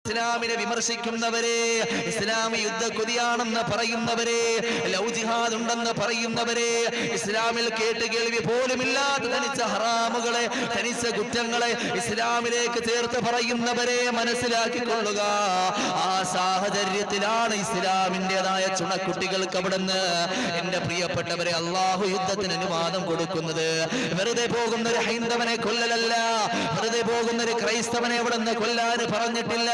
ഇസ്ലാമിനെ വിമർശിക്കുന്നവരെ, ഇസ്ലാം യുദ്ധക്കൊതിയാണെന്ന് പറയുന്നവരെ, ലവ് ജിഹാദ് ഉണ്ടെന്ന് പറയുന്നവരെ, ഇസ്ലാമിൽ കേട്ടുകേൾവി പോലുമില്ലാത്ത തനിച്ച ഹറാമുകളെ, തനിച്ച കുറ്റങ്ങളെ ഇസ്ലാമിലേക്ക് ചേർത്ത് പറയുന്നവരെ മനസ്സിലാക്കിക്കൊള്ളുക. ആ സാഹചര്യത്തിലാണ് ഇസ്ലാമിൻ്റെതായ ചുണക്കുട്ടികൾക്ക് അവിടുന്ന് എന്റെ പ്രിയപ്പെട്ടവരെ അള്ളാഹു യുദ്ധത്തിന് അനുവാദം കൊടുക്കുന്നത്. വെറുതെ പോകുന്ന ഒരു ഹൈന്ദവനെ കൊല്ലലല്ല, വെറുതെ പോകുന്ന ഒരു ക്രൈസ്തവനെ അവിടുന്ന് കൊല്ലാൻ പറഞ്ഞിട്ടില്ല.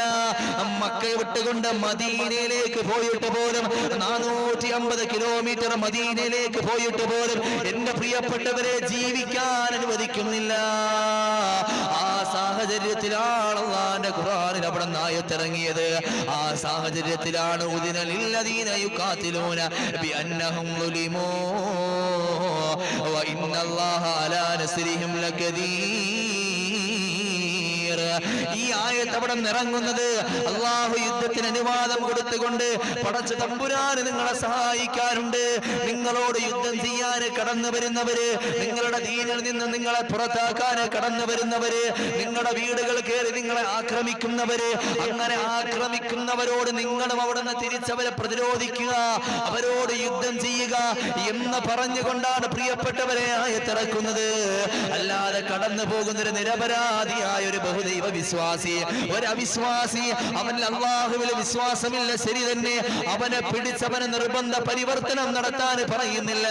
മക്കയെ വിട്ടുകൊണ്ട് മദീനയിലേക്ക് പോയിട്ട് പോലും 450 കിലോമീറ്റർ മദീനയിലേക്ക് പോയിട്ട് പോലും എന്റെ പ്രിയപ്പെട്ടവരെ ജീവിക്കാൻ അനുവദിക്കുന്നില്ല. ആ സാഹചര്യത്തിലാണ് അല്ലാഹുവിന്റെ ഖുർആനിൽ അവിടെ ആയത്തിറങ്ങിയത്. ആ സാഹചര്യത്തിലാണ് ഉദിന ലില്ലദീന യുഖാതിലൂന ബിഅന്നഹും ളുലിമൂ വ ഇന്നല്ലാഹ അലാ നസ്രിഹിം ലഖദീർ. ഈ ആയത്ത് അവിടെ ഇറങ്ങുന്നത് അല്ലാഹു യുദ്ധത്തിന് അനുവാദം കൊടുത്തുകൊണ്ട് പടച്ച തമ്പുരാന് നിങ്ങളെ സഹായിക്കാറുണ്ട്. നിങ്ങളോട് യുദ്ധം ചെയ്യാൻ കടന്നു വരുന്നവര്, നിങ്ങളുടെ ദീനിൽ നിന്ന് നിങ്ങളെ പുറത്താക്കാൻ കടന്നു വരുന്നവര്, നിങ്ങളുടെ വീടുകൾ കയറി നിങ്ങളെ ആക്രമിക്കുന്നവര്, അങ്ങനെ ആക്രമിക്കുന്നവരോട് നിങ്ങളും അവിടുന്ന് തിരിച്ചവരെ പ്രതിരോധിക്കുക, അവരോട് യുദ്ധം ചെയ്യുക എന്ന് പറഞ്ഞുകൊണ്ടാണ് പ്രിയപ്പെട്ടവരെ ആയത്തിറക്കുന്നത്. അല്ലാതെ കടന്നു പോകുന്നൊരു നിരപരാധിയായ ഒരു ബഹുദൈവ വിശ്വാസി, ഒരു അവിശ്വാസി, അവൻ അല്ലാഹുവിൽ വിശ്വാസമില്ല, ശരി തന്നെ, അവനെ പിടിച്ചവനെ നിർബന്ധ പരിവർത്തനം നടത്താൻ പറയുന്നില്ല,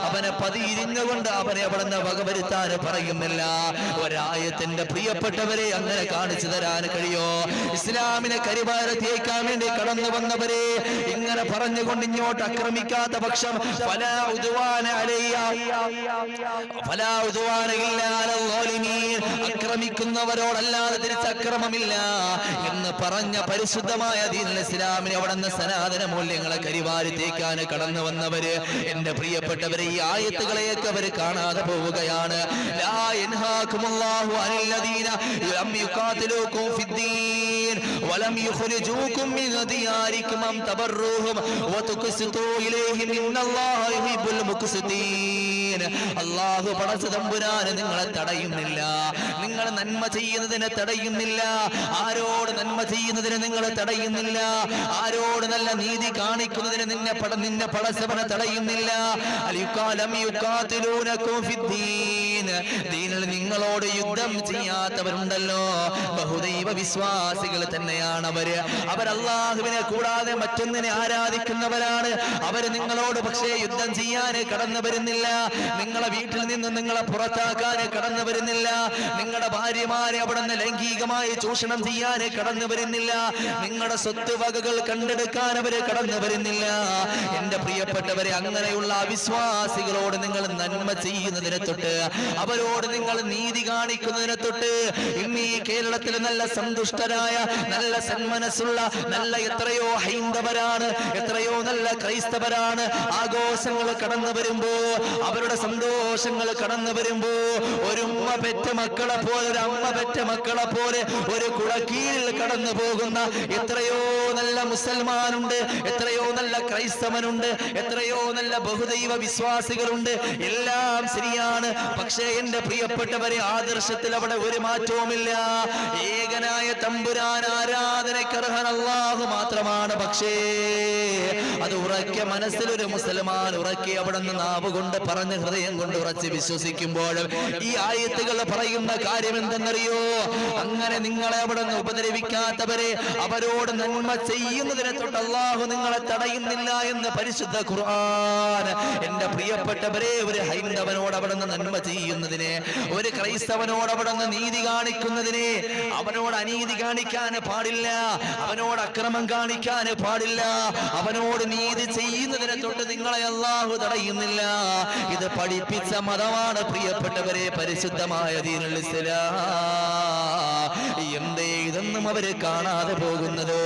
അവനെ പതിയിരിഞ്ഞുകൊണ്ട് അവനെ അവിടുന്ന് വകവരുത്താൻ പറയുന്നില്ല. ഒരായത്തിന്റെ പ്രിയപ്പെട്ടവരെ അങ്ങനെ കാണിച്ചു തരാൻ കഴിയോ? ഇസ്ലാമിനെ കരിവാരത്തേക്കാൻ വേണ്ടി കടന്നു വന്നവരെ ഇങ്ങനെ പറഞ്ഞുകൊണ്ട് ഇങ്ങോട്ട് ആക്രമിക്കാത്ത പക്ഷം ഫലാ ഉദ്വാന അലയ്യ ഫലാ ഉദ്വാന ഇല്ലാ അലൽ ളാലിമീൻ, ആക്രമിക്കുന്നവരോടല്ലാതെ തിരിച്ചക്രമമില്ല എന്ന് പറഞ്ഞ പരിശുദ്ധമായ ദീനുൽ ഇസ്ലാമിനെ അവിടുന്ന് സനാതന മൂല്യങ്ങളെ കരിവാരിത്തേക്കാൻ കടന്നു വന്നവര് എന്റെ പ്രിയപ്പെട്ടവരെ ഈ ആയത്തുകളെയൊക്കെ അവർ കാണാതെ പോവുകയാണ്. ലാ യൻഹാകുമുല്ലാഹു അനില്ലദീന ലം യുഖാതിലൂകും ഫിദ്ദീൻ വലം യുഖ്രിജൂകും മിൻ ദിയാരികും അം തബറൂഹും വതുഖ്സിതു ഇലൈഹിം ഇന്നല്ലാഹ യുഹിബ്ബുൽ മുഖ്സിതീൻ. അല്ലാഹു പടച്ച തമ്പുരാൻ നിങ്ങളെ തടയുന്നില്ല, നിങ്ങൾ നന്മ ചെയ്യുന്നതിനെ തടയുന്നില്ല, ആരോട് നന്മ ചെയ്യുന്നതിന് നിങ്ങൾ തടയുന്നില്ല, ആരോട് നല്ല നീതി കാണിക്കുന്നതിന് നിന്നെ പടച്ചവനെ തടയുന്നില്ല. ദീനിൽ നിങ്ങളോട് യുദ്ധം ചെയ്യാത്തവരുണ്ടല്ലോ, ബഹുദൈവ വിശ്വാസികൾ തന്നെയാണ് അവര്. അവർ അല്ലാഹുവിനെ കൂടാതെ മറ്റൊന്നിനെ ആരാധിക്കുന്നവരാണ്. അവര് നിങ്ങളോട് പക്ഷേ യുദ്ധം ചെയ്യാൻ കടന്നു വരുന്നില്ല, നിങ്ങളെ വീട്ടിൽ നിന്ന് നിങ്ങളെ പുറത്താക്കാൻ കടന്നു വരുന്നില്ല, നിങ്ങളുടെ ഭാര്യമാരെ അവിടുന്ന് ലൈംഗികമായി ചൂഷണം ചെയ്യാൻ കടന്നു വരുന്നില്ല, നിങ്ങളുടെ സ്വത്ത് വകകൾ കണ്ടെടുക്കാൻ അവര് കടന്നു വരുന്നില്ല. എന്റെ പ്രിയപ്പെട്ടവരെ, അങ്ങനെയുള്ള അവിശ്വാസികളോട് നിങ്ങൾ നന്മ ചെയ്യുന്നതിനെ തൊട്ട്, അവരോട് നിങ്ങൾ നീതി കാണിക്കുന്നതിനെ തൊട്ട്, ഇന്ന് ഈ കേരളത്തിൽ നല്ല സന്തുഷ്ടരായ, നല്ല സന്മനസ്സുള്ള, നല്ല എത്രയോ ഹൈന്ദവരാണ്, എത്രയോ നല്ല ക്രൈസ്തവരാണ്. ആഘോഷങ്ങൾ കടന്നു വരുമ്പോ, അവരുടെ സന്തോഷങ്ങൾ കടന്നു വരുമ്പോ, ഒരു ഉമ്മ പെറ്റ മക്കളെ പോലെ, ഒരു അമ്മ പെറ്റ മക്കളെ പോലെ ഒരു കുടക്കീഴിൽ കടന്നു പോകുന്ന എത്രയോ നല്ല മുസൽമാനുണ്ട്, എത്രയോ നല്ല ക്രൈസ്തവനുണ്ട്, എത്രയോ നല്ല ബഹുദൈവ വിശ്വാസികളുണ്ട്. എല്ലാം ശരിയാണ്. പക്ഷേ എന്റെ പ്രിയപ്പെട്ടവരെ, ആദർശത്തിൽ അവിടെ ഒരു മാറ്റവുമില്ല. ഏകനായ തമ്പുരാൻ ആരാധനയ്ക്കർഹൻ അല്ലാഹു മാത്രമാണ്. പക്ഷേ അത് ഉറക്കെ മനസ്സിലൊരു മുസൽമാൻ ഉറക്കെ അവിടെ നിന്ന് നാവ് കൊണ്ട് പറഞ്ഞ് ഹൃദയം കൊണ്ട് ഉറച്ച് വിശ്വസിക്കുമ്പോൾ ഈ ആയത്തുകൾ പറയുന്ന കാര്യം എന്തെന്നറിയോ? അങ്ങനെ നിങ്ങളെ അവിടെ നിന്ന് ഉപദ്രവിക്കാത്തവരെ, അവരോട് നന്മ ചെയ്യുന്നതിനെ തൊട്ട് അല്ലാഹു നിങ്ങളെ തടയുന്നില്ല എന്ന് പരിശുദ്ധ ഖുർആൻ. എന്റെ പ്രിയപ്പെട്ടവരെ, ഒരു ഹൈന്ദവനോട് അവിടെ നിന്ന് നന്മ ചെയ്യുന്നതിനെ, ഒരു ക്രൈസ്തവനോട് അവിടെ നിന്ന് നീതി കാണിക്കുന്നതിനെ, അവനോട് അനീതി കാണിക്കാൻ പാടില്ല, അവനോട് അക്രമം കാണിക്കാൻ പാടില്ല, അവനോട് നീതി ചെയ്യുന്നതിനെ തൊട്ട് നിങ്ങളെ അല്ലാഹു തടയുന്നില്ല. ഇത് പഠിപ്പിച്ച മതമാണ് പ്രിയപ്പെട്ടവരെ പരിശുദ്ധമായ ദീനുൽ ഇസ്ലാം. എന്തേ ഇതൊന്നും അവര് കാണാതെ പോകുന്നത്?